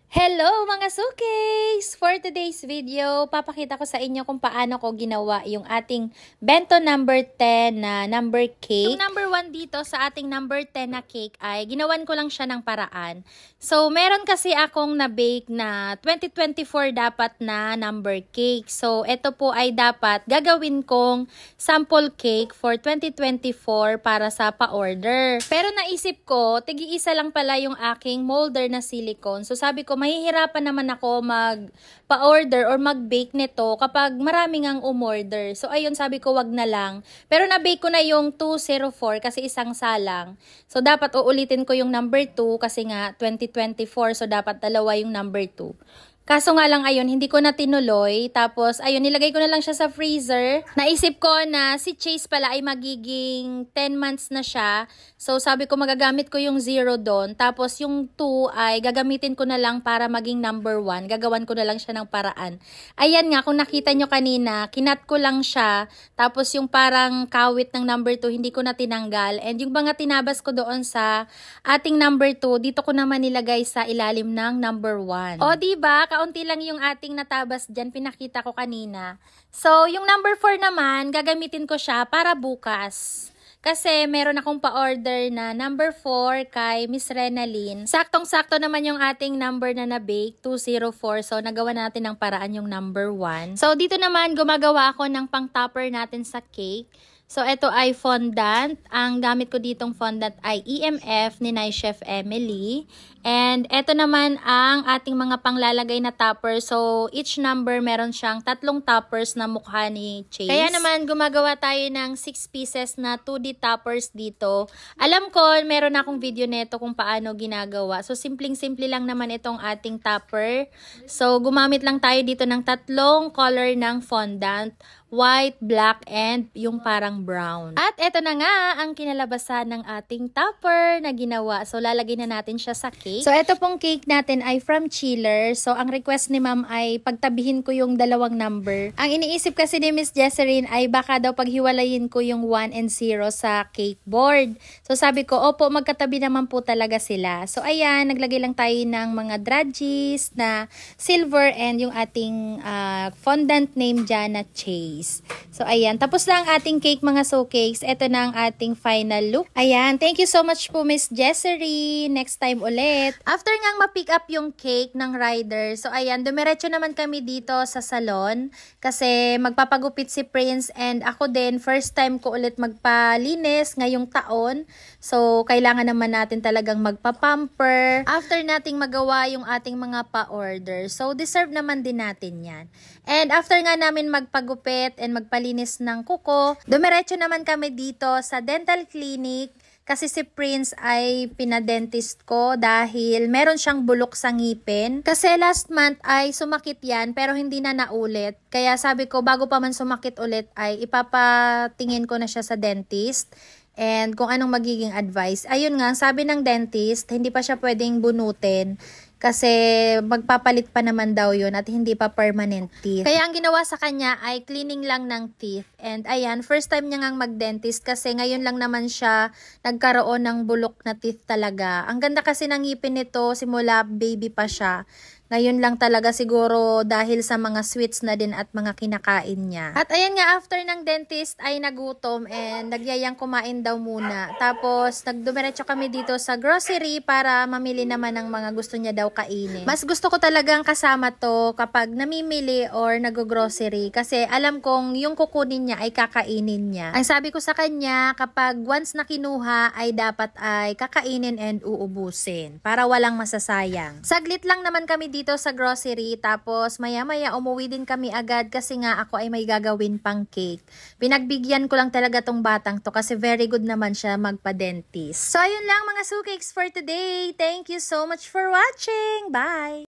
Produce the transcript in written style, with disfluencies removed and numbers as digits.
Hello mga sukis! For today's video, papakita ko sa inyo kung paano ko ginawa yung ating bento number 10 na number cake. Yung number 1 dito sa ating number 10 na cake ay ginawan ko lang siya ng paraan. So, meron kasi akong na-bake na 2024 dapat na number cake. So, ito po ay dapat gagawin kong sample cake for 2024 para sa pa-order. Pero naisip ko, tig-iisa lang pala yung aking molder na silicone. So, sabi ko, mahihirapan naman ako mag-pa-order or mag-bake nito kapag maraming ang umorder. So, ayun, sabi ko, wag na lang. Pero na-bake ko na yung 204 kasi isang salang. So, dapat uulitin ko yung number 2 kasi nga 2024. So, dapat dalawa yung number 2. Kaso nga lang ayun, hindi ko na tinuloy. Tapos ayun, nilagay ko na lang siya sa freezer. Naisip ko na si Chase pala ay magiging 10 months na siya. So sabi ko magagamit ko yung 0 doon. Tapos yung 2 ay gagamitin ko na lang para maging number 1. Gagawan ko na lang siya ng paraan. Ayan nga, kung nakita nyo kanina, kinat ko lang siya. Tapos yung parang kawit ng number 2, hindi ko na tinanggal. And yung mga tinabas ko doon sa ating number 2, dito ko naman nilagay sa ilalim ng number 1. O diba, kaunti lang yung ating natabas dyan, pinakita ko kanina. So, yung number 4 naman, gagamitin ko siya para bukas. Kasi meron akong pa-order na number 4 kay Miss Renalyn. Saktong-sakto naman yung ating number na na-bake, 204. So, nagawa natin ng paraan yung number 1. So, dito naman, gumagawa ako ng pang-topper natin sa cake. So, ito ay fondant. Ang gamit ko ditong fondant ay EMF ni Chef Emily. And ito naman ang ating mga panglalagay na topper. So, each number meron siyang 3 toppers na mukha ni Chase. Kaya naman, gumagawa tayo ng 6 pieces na 2D toppers dito. Alam ko, meron akong video neto kung paano ginagawa. So, simpleng-simple lang naman itong ating topper. So, gumamit lang tayo dito ng 3 color ng fondant. White, black, and yung parang brown. At eto na nga ang kinalabasan ng ating topper na ginawa. So, lalagay na natin siya sa cake. So, eto pong cake natin ay from Chiller. So, ang request ni ma'am ay pagtabihin ko yung 2 number. Ang iniisip kasi ni Miss Jesserine ay baka daw paghiwalayin ko yung 1 and 0 sa cake board. So, sabi ko, opo, magkatabi naman po talaga sila. So, ayan, naglagay lang tayo ng mga drudges na silver and yung ating fondant name dyan na Chase. So, ayan. Tapos na ang ating cake, mga so-cakes. Ito na ang ating final look. Ayan. Thank you so much po, Miss Jessery. Next time ulit. After ngang ma-pick up yung cake ng rider, so, ayan. Dumiretso naman kami dito sa salon. Kasi magpapagupit si Prince and ako din. First time ko ulit magpalinis ngayong taon. So, kailangan naman natin talagang magpa-pamper. After nating magawa yung ating mga pa-order. So, deserve naman din natin yan. And after nga namin magpagupit and magpalinis ng kuko, dumiretso naman kami dito sa dental clinic kasi si Prince ay pinadentist ko dahil meron siyang bulok sa ngipin. Kasi last month ay sumakit yan pero hindi na naulit. Kaya sabi ko bago pa man sumakit ulit ay ipapatingin ko na siya sa dentist. And kung anong magiging advice. Ayun nga, sabi ng dentist, hindi pa siya pwedeng bunutin. Kasi magpapalit pa naman daw yun at hindi pa permanent teeth. Kaya ang ginawa sa kanya ay cleaning lang ng teeth. And ayan, first time niya ngang mag-dentist kasi ngayon lang naman siya nagkaroon ng bulok na teeth talaga. Ang ganda kasi ng ngipin nito simula baby pa siya. Ngayon lang talaga siguro dahil sa mga sweets na din at mga kinakain niya. At ayan nga, after ng dentist ay nagutom and nagyayang kumain daw muna. Tapos nagdumiretso kami dito sa grocery para mamili naman ng mga gusto niya daw kainin. Mas gusto ko talagang kasama to kapag namimili or nag-grocery kasi alam kong yung kukunin niya ay kakainin niya. Ang sabi ko sa kanya, kapag once na kinuha ay dapat ay kakainin and uubusin para walang masasayang. Saglit lang naman kami dito sa grocery tapos maya-maya umuwi din kami agad kasi nga ako ay may gagawin pang cake. Pinagbigyan ko lang talaga tong batang to kasi very good naman siya magpa-dentist. So ayun lang mga so-cakes for today. Thank you so much for watching. Bye!